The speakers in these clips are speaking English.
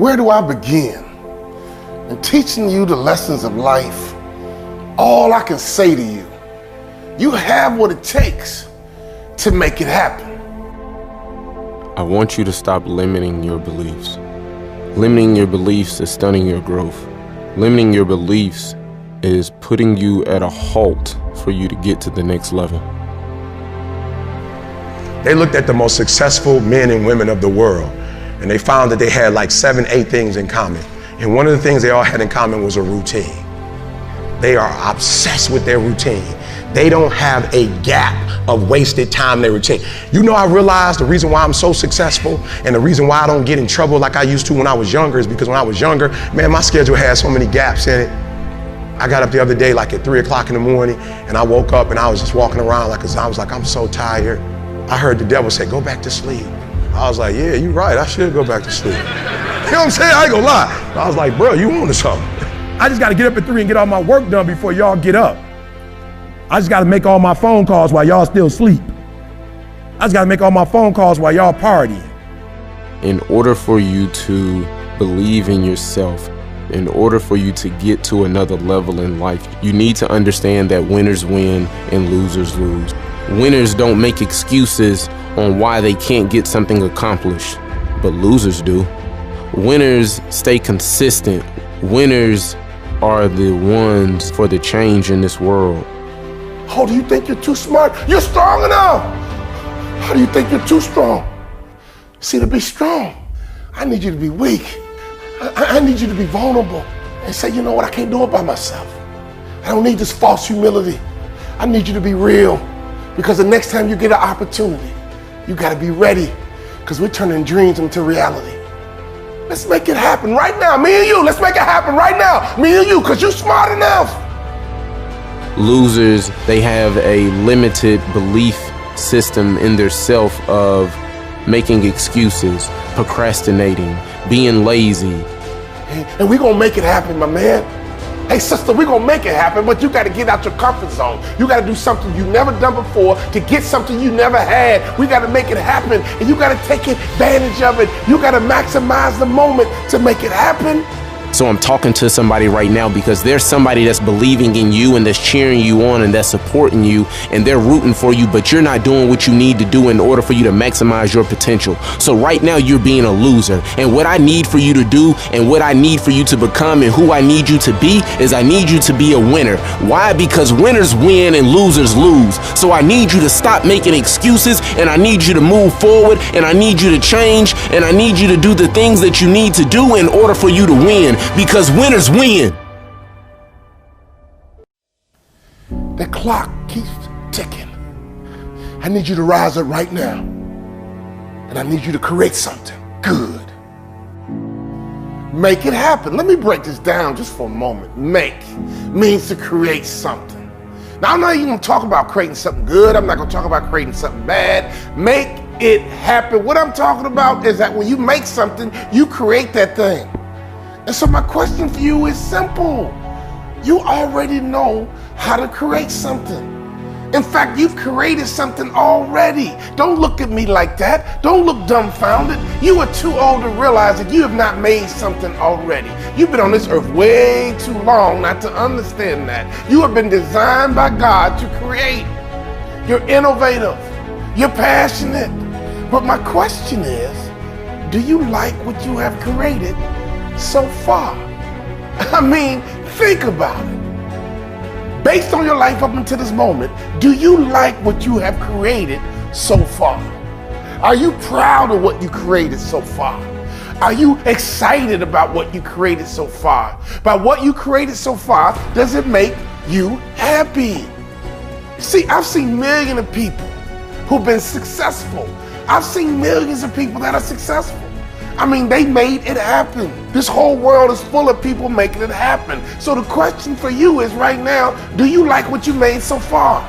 Where do I begin? In teaching you the lessons of life, all I can say to you, you have what it takes to make it happen. I want you to stop limiting your beliefs. Limiting your beliefs is stunning your growth. Limiting your beliefs is putting you at a halt for you to get to the next level. They looked at the most successful men and women of the world, and they found that they had like 7, 8 things in common. And one of the things they all had in common was a routine. They are obsessed with their routine. They don't have a gap of wasted time in their routine. You know, I realized the reason why I'm so successful and the reason why I don't get in trouble like I used to when I was younger is because when I was younger, man, my schedule had so many gaps in it. I got up the other day like at 3 o'clock in the morning and I woke up and I was just walking around like I was like, I'm so tired. I heard the devil say, go back to sleep. I was like, yeah, you're right, I should go back to sleep. You know what I'm saying? I ain't gonna lie. I was like, bro, you on to something. I just gotta get up at 3 and get all my work done before y'all get up. I just gotta make all my phone calls while y'all still sleep. I just gotta make all my phone calls while y'all partying. In order for you to believe in yourself, in order for you to get to another level in life, you need to understand that winners win and losers lose. Winners don't make excuses on why they can't get something accomplished, but losers do. Winners stay consistent. Winners are the ones for the change in this world. Oh, do you think you're too smart? You're strong enough. How do you think you're too strong? See, to be strong, I need you to be weak. I need you to be vulnerable and say, you know what, I can't do it by myself. I don't need this false humility. I need you to be real, because the next time you get an opportunity, you gotta be ready, because we're turning dreams into reality. Let's make it happen right now, me and you. Let's make it happen right now, me and you, because you're smart enough. Losers, they have a limited belief system in their self of making excuses, procrastinating, being lazy. And we're gonna make it happen, my man. Hey sister, we're gonna make it happen, but you gotta get out your comfort zone. You gotta do something you've never done before to get something you never had. We gotta make it happen, and you gotta take advantage of it. You gotta maximize the moment to make it happen. So I'm talking to somebody right now because there's somebody that's believing in you and that's cheering you on and that's supporting you and they're rooting for you, but you're not doing what you need to do in order for you to maximize your potential. So right now you're being a loser. And what I need for you to do and what I need for you to become and who I need you to be is I need you to be a winner. Why? Because winners win and losers lose. So I need you to stop making excuses, and I need you to move forward, and I need you to change, and I need you to do the things that you need to do in order for you to win. Because winners win. The clock keeps ticking. I need you to rise up right now. And I need you to create something good. Make it happen. Let me break this down just for a moment. Make means to create something. Now, I'm not even going to talk about creating something good. I'm not going to talk about creating something bad. Make it happen. What I'm talking about is that when you make something, you create that thing. And so my question for you is simple. You already know how to create something. In fact, you've created something already. Don't look at me like that. Don't look dumbfounded. You are too old to realize that you have not made something already. You've been on this earth way too long not to understand that. You have been designed by God to create. You're innovative. You're passionate. But my question is, do you like what you have created so far? I mean, think about it. Based on your life up until this moment, do you like what you have created so far? Are you proud of what you created so far? Are you excited about what you created so far? By what you created so far, does it make you happy? See, I've seen millions of people who've been successful. I've seen millions of people that are successful. I mean, they made it happen. This whole world is full of people making it happen. So the question for you is right now, do you like what you made so far?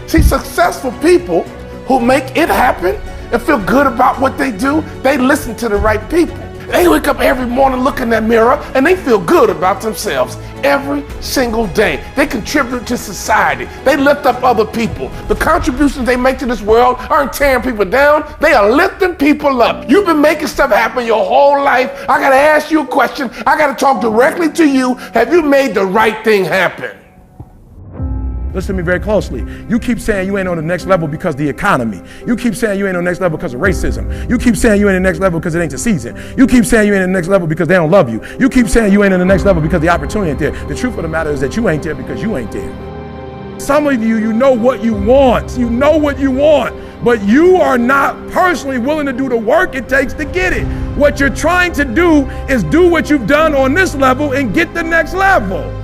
See, successful people who make it happen and feel good about what they do, they listen to the right people. They wake up every morning, look in that mirror, and they feel good about themselves every single day. They contribute to society. They lift up other people. The contributions they make to this world aren't tearing people down. They are lifting people up. You've been making stuff happen your whole life. I got to ask you a question. I got to talk directly to you. Have you made the right thing happen? Listen to me very closely. You keep saying you ain't on the next level because of the economy. You keep saying you ain't on the next level because of racism. You keep saying you ain't on the next level because it ain't the season. You keep saying you ain't on the next level because they don't love you. You keep saying you ain't on the next level because the opportunity ain't there. The truth of the matter is that you ain't there because you ain't there. Some of you, you know what you want. You know what you want, but you are not personally willing to do the work it takes to get it. What you're trying to do is do what you've done on this level and get the next level.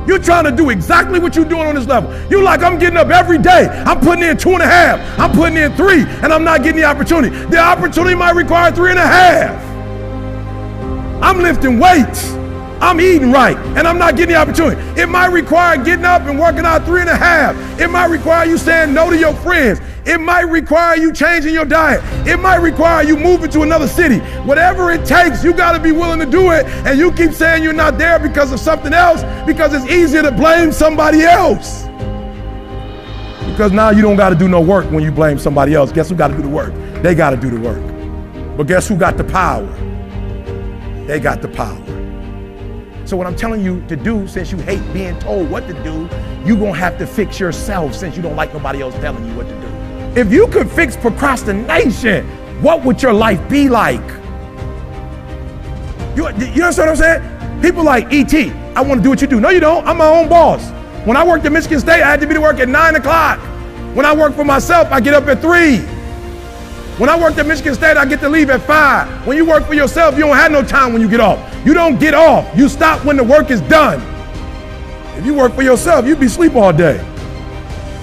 You're trying to do exactly what you're doing on this level. You're like, I'm getting up every day. I'm putting in 2.5. I'm putting in 3, and I'm not getting the opportunity. The opportunity might require 3.5. I'm lifting weights. I'm eating right, and I'm not getting the opportunity. It might require getting up and working out 3.5. It might require you saying no to your friends. It might require you changing your diet. It might require you moving to another city. Whatever it takes, you got to be willing to do it. And you keep saying you're not there because of something else, because it's easier to blame somebody else. Because now you don't got to do no work when you blame somebody else. Guess who got to do the work? They got to do the work. But guess who got the power? They got the power. So what I'm telling you to do, since you hate being told what to do, you're going to have to fix yourself, since you don't like nobody else telling you what to do. If you could fix procrastination, what would your life be like? You understand what I'm saying? People like E.T., I want to do what you do. No, you don't. I'm my own boss. When I worked at Michigan State, I had to be to work at 9 o'clock. When I work for myself, I get up at 3. When I worked at Michigan State, I get to leave at 5. When you work for yourself, you don't have no time when you get off. You don't get off. You stop when the work is done. If you work for yourself, you'd be asleep all day.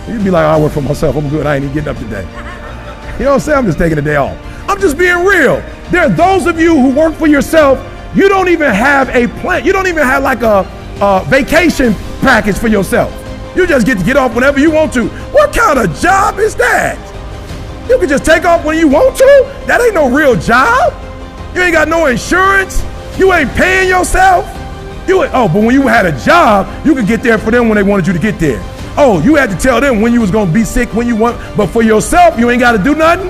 You'd be like, I work for myself. I'm good. I ain't even getting up today. You know what I'm saying? I'm just taking a day off. I'm just being real. There are those of you who work for yourself, you don't even have a plan. You don't even have like a vacation package for yourself. You just get to get off whenever you want to. What kind of job is that? You can just take off when you want to? That ain't no real job. You ain't got no insurance. You ain't paying yourself. But when you had a job, you could get there for them when they wanted you to get there. Oh, you had to tell them when you was gonna be sick, when you want, but for yourself, you ain't gotta do nothing?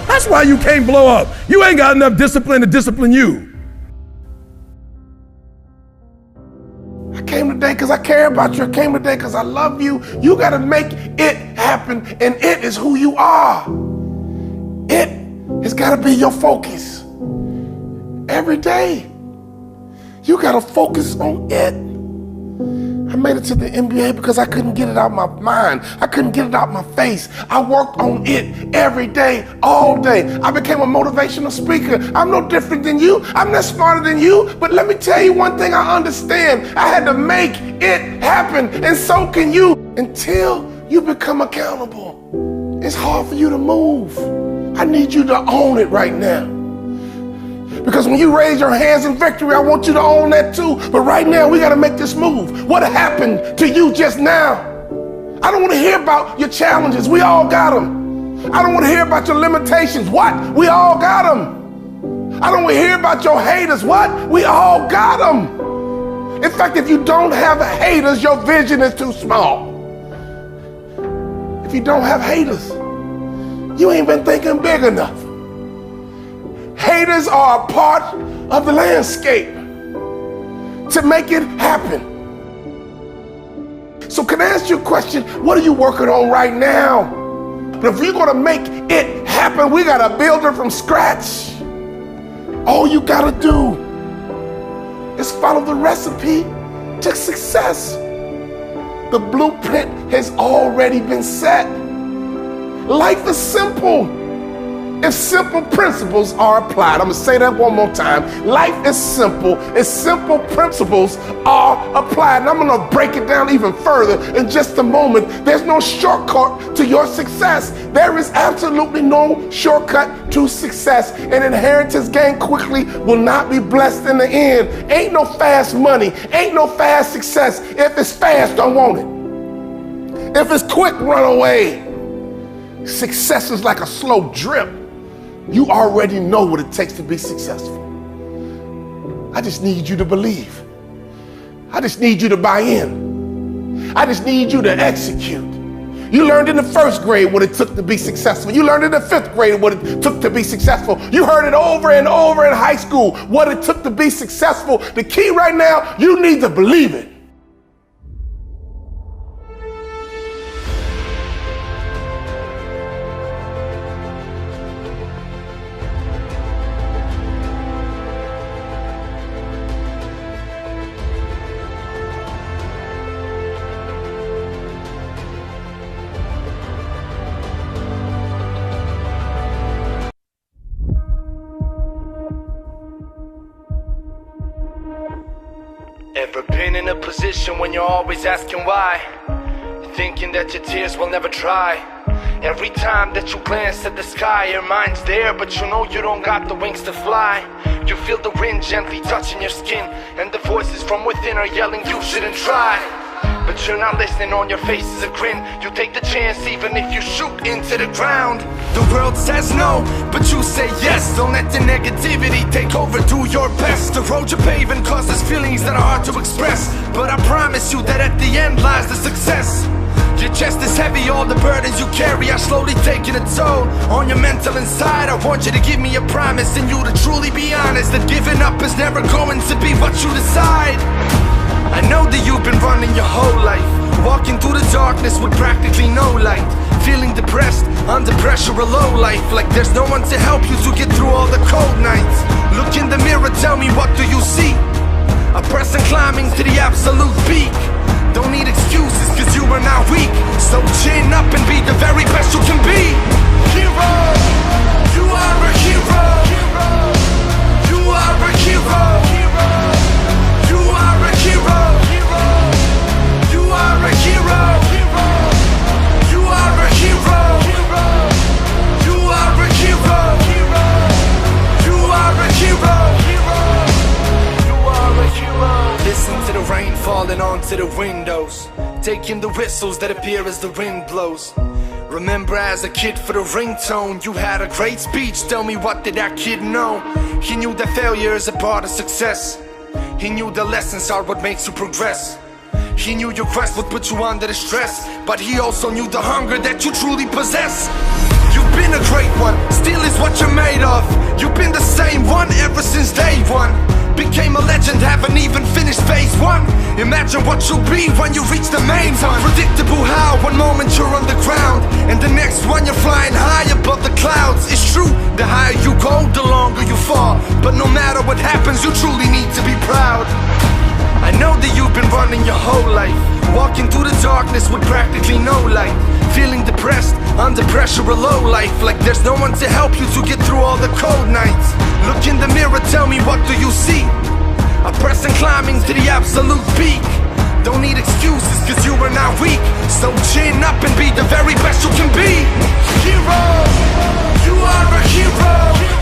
That's why you can't blow up. You ain't got enough discipline to discipline you. I came today because I care about you. I came today because I love you. You gotta make it happen, and it is who you are. It has gotta be your focus. Every day, you gotta focus on it. I made it to the NBA because I couldn't get it out of my mind. I couldn't get it out of my face. I worked on it every day, all day. I became a motivational speaker. I'm no different than you. I'm not smarter than you. But let me tell you one thing I understand. I had to make it happen, and so can you. Until you become accountable, it's hard for you to move. I need you to own it right now. Because when you raise your hands in victory, I want you to own that too. But right now, we got to make this move. What happened to you just now? I don't want to hear about your challenges. We all got them. I don't want to hear about your limitations. What? We all got them. I don't want to hear about your haters. What? We all got them. In fact, if you don't have haters, your vision is too small. If you don't have haters, you ain't been thinking big enough. Haters are a part of the landscape to make it happen. So can I ask you a question? What are you working on right now? But if you're gonna make it happen, we gotta build it from scratch. All you gotta do is follow the recipe to success. The blueprint has already been set. Life is simple if simple principles are applied. I'm gonna say that one more time. Life is simple if simple principles are applied. And I'm gonna break it down even further in just a moment. There's no shortcut to your success. There is absolutely no shortcut to success. An inheritance gained quickly will not be blessed in the end. Ain't no fast money, ain't no fast success. If it's fast, don't want it. If it's quick, run away. Success is like a slow drip. You already know what it takes to be successful. I just need you to believe. I just need you to buy in. I just need you to execute. You learned in the first grade what it took to be successful. You learned in the fifth grade what it took to be successful. You heard it over and over in high school, what it took to be successful. The key right now, you need to believe it. Ever been in a position when you're always asking why? Thinking that your tears will never dry. Every time that you glance at the sky, your mind's there, but you know you don't got the wings to fly. You feel the wind gently touching your skin, and the voices from within are yelling you shouldn't try. But you're not listening, on your face is a grin. You take the chance even if you shoot into the ground. The world says no, but you say yes. Don't let the negativity take over, do your best. The road you're paving causes feelings that are hard to express, but I promise you that at the end lies the success. Your chest is heavy, all the burdens you carry are slowly taking a toll on your mental inside. I want you to give me a promise, and you to truly be honest, that giving up is never going to be what you decide. I know that you've been running your whole life, walking through the darkness with practically no light, feeling depressed, under pressure, a low life, like there's no one to help you to get through all the cold nights. Look in the mirror, tell me, what do you see? A person climbing to the absolute peak. Don't need excuses, cause you are not weak. So chin up and be the very best you can be. Hero, you are a hero. You are a hero. You are a hero. You are a hero. You are a hero. You are a hero. You are a hero. You are a hero. Listen to the rain falling onto the windows, taking the whistles that appear as the wind blows. Remember as a kid for the ringtone, you had a great speech. Tell me, what did that kid know? He knew that failure is a part of success. He knew the lessons are what makes you progress. He knew your quest would put you under the stress, but he also knew the hunger that you truly possess. You've been a great one, still is what you're made of. You've been the same one ever since day one. Became a legend, haven't even finished phase one. Imagine what you'll be when you reach the main one. Unpredictable how one moment you're on the ground, and the next one you're flying high above the clouds. It's true, the higher you go, the longer you fall, but no matter what happens, you truly need to be proud. I know that you've been running your whole life, walking through the darkness with practically no light, feeling depressed, under pressure, a low life, like there's no one to help you to get through all the cold nights. Look in the mirror, tell me, what do you see? A person climbing to the absolute peak. Don't need excuses, cause you are not weak. So chin up and be the very best you can be. Hero, you are a hero.